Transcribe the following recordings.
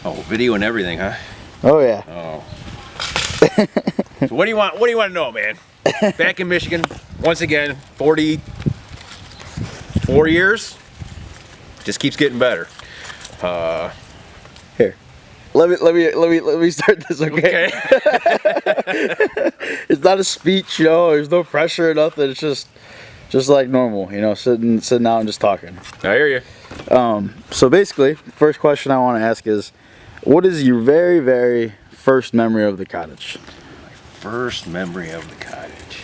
Oh, video and everything, huh? Oh yeah. Oh. So what do you want? What do you want to know, man? Back in Michigan, once again, 44 years. Just keeps getting better. Here. Let me start this, okay? It's not a speech, there's no pressure or nothing. It's just like normal, sitting out and just talking. I hear you. So basically, first question I want to ask is, what is your very, very first memory of the cottage? My first memory of the cottage.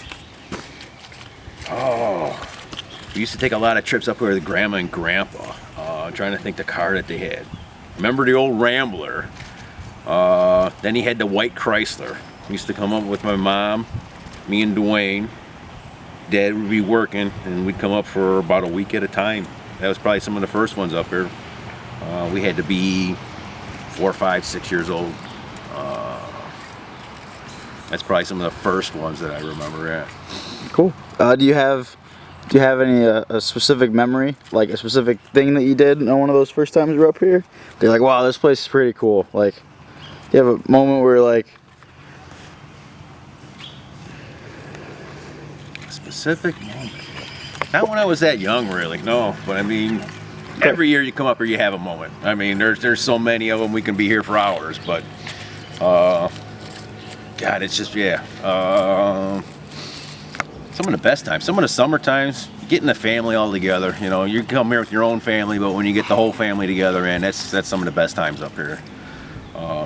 Oh, we used to take a lot of trips up there with Grandma and Grandpa. Trying to think the car that they had. Remember the old Rambler? Then he had the white Chrysler. We used to come up with my mom, me and Dwayne. Dad would be working, and we'd come up for about a week at a time. That was probably some of the first ones up here. We had to be 4, 5, 6 years old. That's probably some of the first ones that I remember. Yeah. Cool. Do you have any a specific memory, like a specific thing that you did on one of those first times you were up here? You're like, wow, this place is pretty cool. Like, you have a moment where you're like, a specific moment. Not when I was that young, really. No, but I mean, every year you come up here, you have a moment. I mean, there's so many of them. We can be here for hours, but God, it's just some of the best times. Some of the summer times, getting the family all together. You come here with your own family, but when you get the whole family together, man, that's some of the best times up here.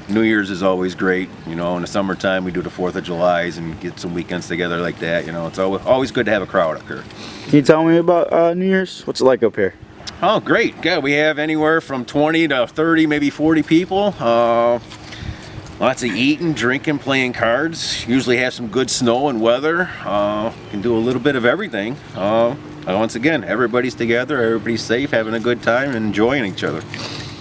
New Year's is always great. In the summertime, we do the 4th of July's and get some weekends together like that. It's always good to have a crowd up here. Can you tell me about New Year's? What's it like up here? Oh, great. Yeah, we have anywhere from 20 to 30, maybe 40 people. Lots of eating, drinking, playing cards. Usually have some good snow and weather. Can do a little bit of everything. Once again, everybody's together, everybody's safe, having a good time, and enjoying each other.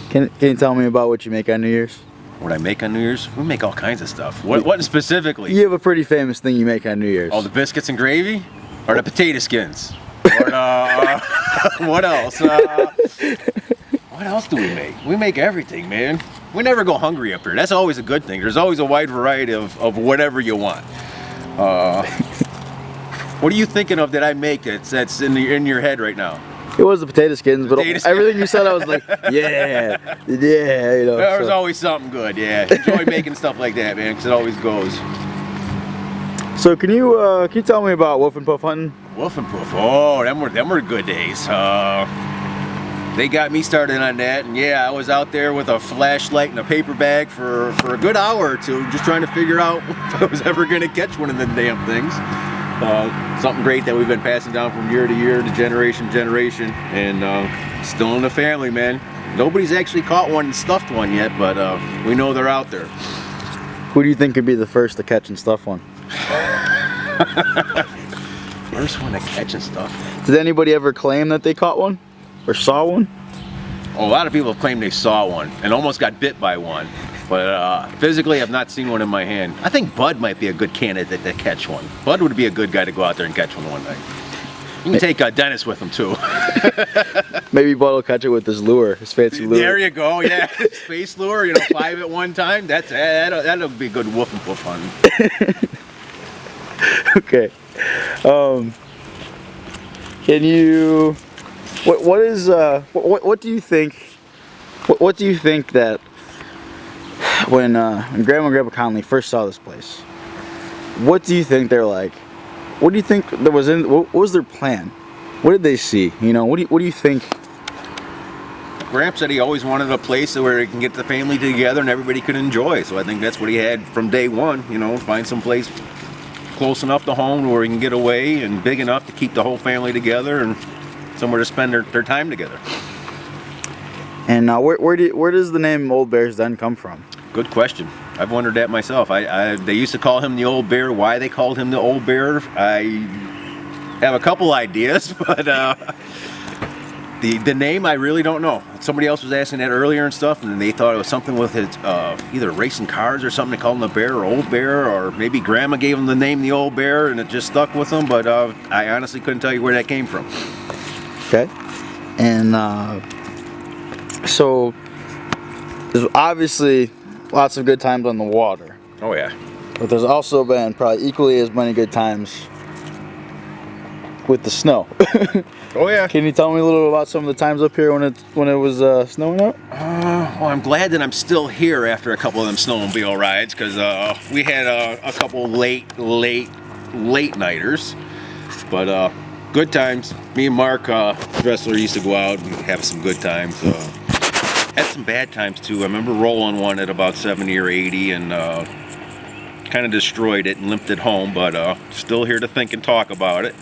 Can you tell me about what you make on New Year's? What I make on New Year's? We make all kinds of stuff. What specifically? You have a pretty famous thing you make on New Year's. Oh, the biscuits and gravy? Or the potato skins? Or the, what else? What else do we make? We make everything, man. We never go hungry up here. That's always a good thing. There's always a wide variety of whatever you want. What are you thinking of that I make that's in your head right now? It was the potato skins, but everything you said, I was like, yeah. There's always something good, yeah. Enjoy making stuff like that, man, because it always goes. So can you tell me about Woof and Puff hunting? Woof and Puff, oh, them were good days. They got me started on that, and yeah, I was out there with a flashlight and a paper bag for a good hour or two, just trying to figure out if I was ever going to catch one of them damn things. Something great that we've been passing down from year to year, to generation to generation, and still in the family, man. Nobody's actually caught one and stuffed one yet, but we know they're out there. Who do you think could be the first to catch and stuff one? First one to catch and stuff. Did anybody ever claim that they caught one? Or saw one? Oh, a lot of people have claimed they saw one and almost got bit by one, but physically I've not seen one in my hand. I think Bud might be a good candidate to catch one. Bud would be a good guy to go out there and catch one night. You can take Dennis with him too. Maybe Bud will catch it with his lure, his fancy lure. There you go, yeah. Space lure, 5 at one time. That'll be a good Woof and Puff hunt. Okay. Can you? What do you think? What do you think that when Grandma and Grandpa Conley first saw this place? What do you think they're like? What do you think there was in? What was their plan? What did they see? What do you think? Gramp said he always wanted a place where he can get the family together and everybody could enjoy. So I think that's what he had from day one. Find some place close enough to home where he can get away and big enough to keep the whole family together and somewhere to spend their time together. And where does the name Old Bear's Den come from? Good question. I've wondered that myself. They used to call him the Old Bear. Why they called him the Old Bear, I have a couple ideas, but the name I really don't know. Somebody else was asking that earlier and stuff, and they thought it was something with his either racing cars or something. They called him the Bear or Old Bear, or maybe Grandma gave him the name the Old Bear and it just stuck with him. But I honestly couldn't tell you where that came from. Okay, and so there's obviously lots of good times on the water, Oh yeah. but there's also been probably equally as many good times with the snow. Oh yeah. Can you tell me a little about some of the times up here when it was snowing out? Well, I'm glad that I'm still here after a couple of them snowmobile rides, because we had a couple late nighters, but good times. Me and Mark Dressler used to go out and have some good times. Had some bad times too. I remember rolling one at about 70 or 80 and kind of destroyed it and limped it home, but still here to think and talk about it.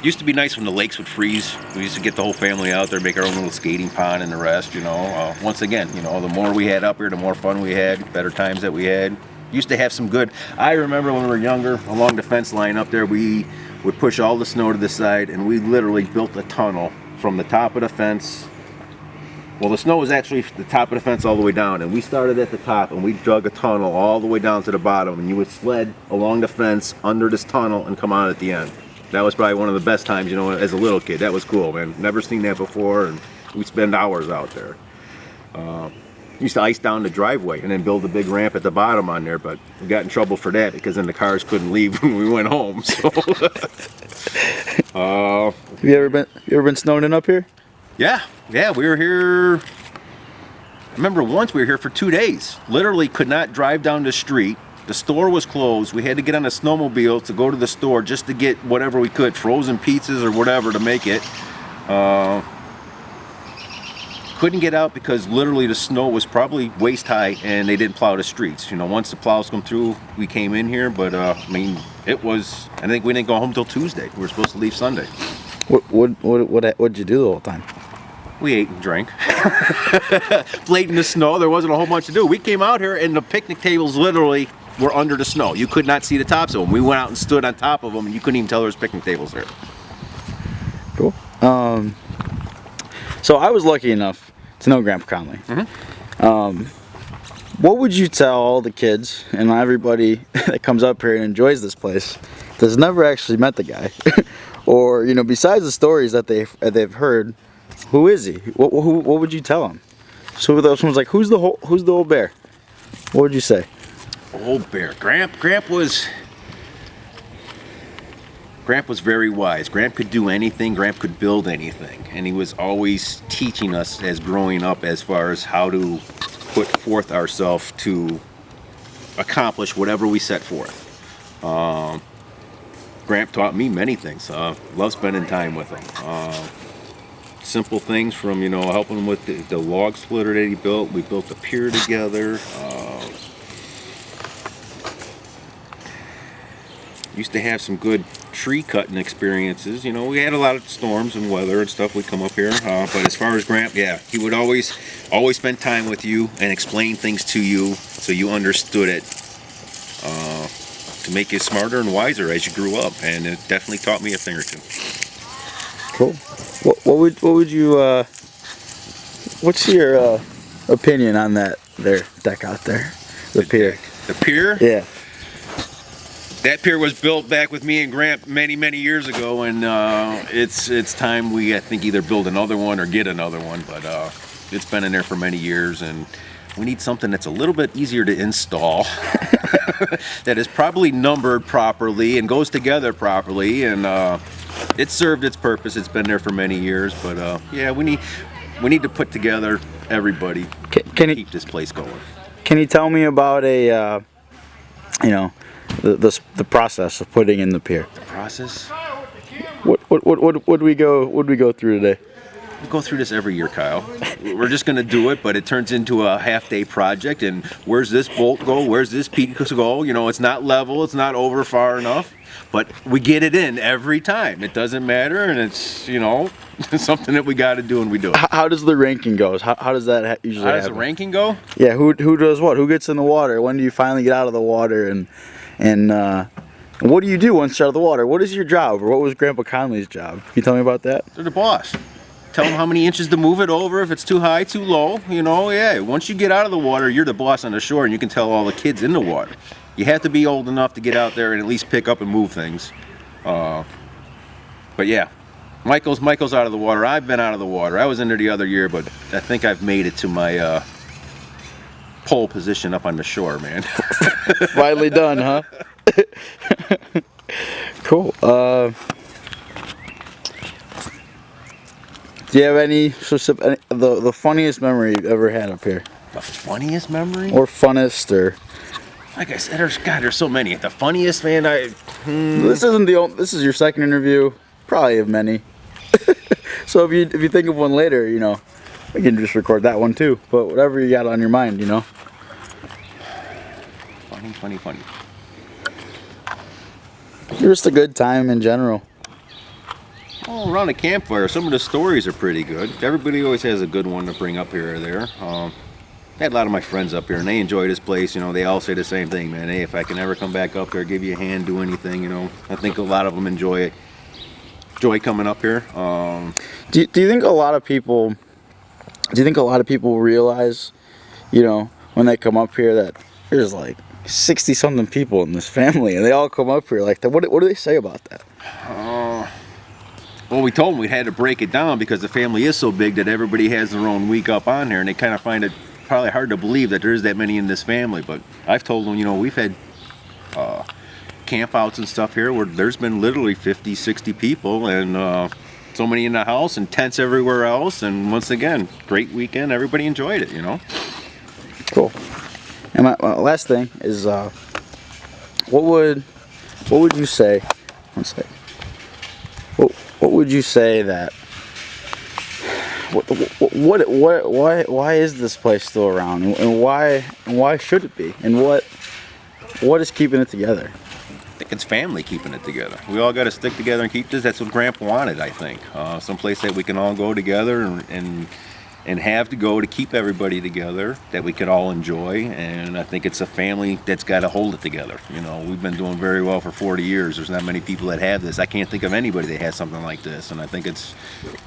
Used to be nice when the lakes would freeze. We used to get the whole family out there, make our own little skating pond and the rest, you know. Once again, you know, the more we had up here, the more fun we had, better times that we had. Used to have some good, I remember when we were younger, along the fence line up there, we would push all the snow to the side, and we literally built a tunnel from the top of the fence. Well, the snow was actually the top of the fence all the way down, and we started at the top, and we dug a tunnel all the way down to the bottom, and you would sled along the fence under this tunnel and come out at the end. That was probably one of the best times, you know, as a little kid. That was cool, man. Never seen that before, and we'd spend hours out there. Used to ice down the driveway and then build a big ramp at the bottom on there, but we got in trouble for that because then the cars couldn't leave when we went home. So, Have you ever been snowed in up here? yeah, we were here. I remember once we were here for 2 days. Literally could not drive down the street. The store was closed. We had to get on a snowmobile to go to the store just to get whatever we could, frozen pizzas or whatever to make it. Couldn't get out because literally the snow was probably waist high and they didn't plow the streets. You know, once the plows come through, we came in here, but I mean, it was, I think we didn't go home till Tuesday. We were supposed to leave Sunday. What'd you do the whole time? We ate and drank. Played in the snow. There wasn't a whole bunch to do. We came out here and the picnic tables literally were under the snow. You could not see the tops of them. We went out and stood on top of them and you couldn't even tell there was picnic tables there. Cool. So I was lucky enough to know Grandpa Conley. Mm-hmm. What would you tell all the kids and everybody that comes up here and enjoys this place that's never actually met the guy, or you know, besides the stories that they've heard, who is he? What would you tell them? So if someone's like, who's the old bear? What would you say? Old bear. Gramp was very wise. Gramp could do anything. Gramp could build anything, and he was always teaching us as growing up as far as how to put forth ourselves to accomplish whatever we set forth. Gramp taught me many things. Love spending time with him. Simple things from, you know, helping with the log splitter that he built. We built a pier together. Used to have some good tree cutting experiences. You know, we had a lot of storms and weather and stuff. We'd come up here, but as far as Gramp, yeah, he would always spend time with you and explain things to you so you understood it, to make you smarter and wiser as you grew up. And it definitely taught me a thing or two. Cool. What would you what's your opinion on that there deck out there, the pier? The pier? Yeah. That pier was built back with me and Gramp many years ago, and it's time we, I think, either build another one or get another one. But it's been in there for many years, and we need something that's a little bit easier to install, that is probably numbered properly and goes together properly, and it served its purpose. It's been there for many years, but yeah, we need to put together everybody to keep this place going. Can you tell me about a you know, the process of putting in the pier? The process? What we go through today? We go through this every year, Kyle. We're just going to do it, but it turns into a half-day project. And where's this bolt go? Where's this piece go? You know, it's not level. It's not over far enough. But we get it in every time. It doesn't matter, and it's, you know, something that we got to do, and we do it. How does the ranking go? How does that usually happen? How does the ranking go? Yeah, who does what? Who gets in the water? When do you finally get out of the water? And what do you do once you're out of the water? What is your job, or what was Grandpa Conley's job? Can you tell me about that? They're the boss. Tell them how many inches to move it over, if it's too high, too low. You know, yeah. Once you get out of the water, you're the boss on the shore, and you can tell all the kids in the water. You have to be old enough to get out there and at least pick up and move things. But yeah, Michael's out of the water. I've been out of the water. I was in there the other year, but I think I've made it to my pole position up on the shore, man. Finally done, huh? Cool. Do you have any specific, the funniest memory you've ever had up here? The funniest memory? Or funnest, or Like I said, there's so many. The funniest, man. this is your second interview, probably of many. So if you think of one later, you know, we can just record that one too. But whatever you got on your mind, you know. Funny. Just a good time in general. Oh, around a campfire, some of the stories are pretty good. Everybody always has a good one to bring up here or there. I had a lot of my friends up here, and they enjoy this place. You know, they all say the same thing, man. Hey, if I can ever come back up there, give you a hand, do anything, you know. I think a lot of them enjoy coming up here. Do you think a lot of people? Do you think a lot of people realize, you know, when they come up here that there's like 60-something people in this family, and they all come up here like that? What do they say about that? Well, we told them we had to break it down because the family is so big that everybody has their own week up on here, and they kind of find it probably hard to believe that there's that many in this family. But I've told them, you know, we've had campouts and stuff here where there's been literally 50, 60 people, and so many in the house and tents everywhere else. And once again, great weekend. Everybody enjoyed it, you know. Cool. And my last thing is, what would you say? One sec. What would you say that? Why is this place still around, and why should it be, and what is keeping it together? I think it's family keeping it together. We all got to stick together and keep this. That's what Grandpa wanted, I think. Someplace that we can all go together and have to go to keep everybody together, that we can all enjoy. And I think it's a family that's got to hold it together. You know, we've been doing very well for 40 years. There's not many people that have this. I can't think of anybody that has something like this. And I think it's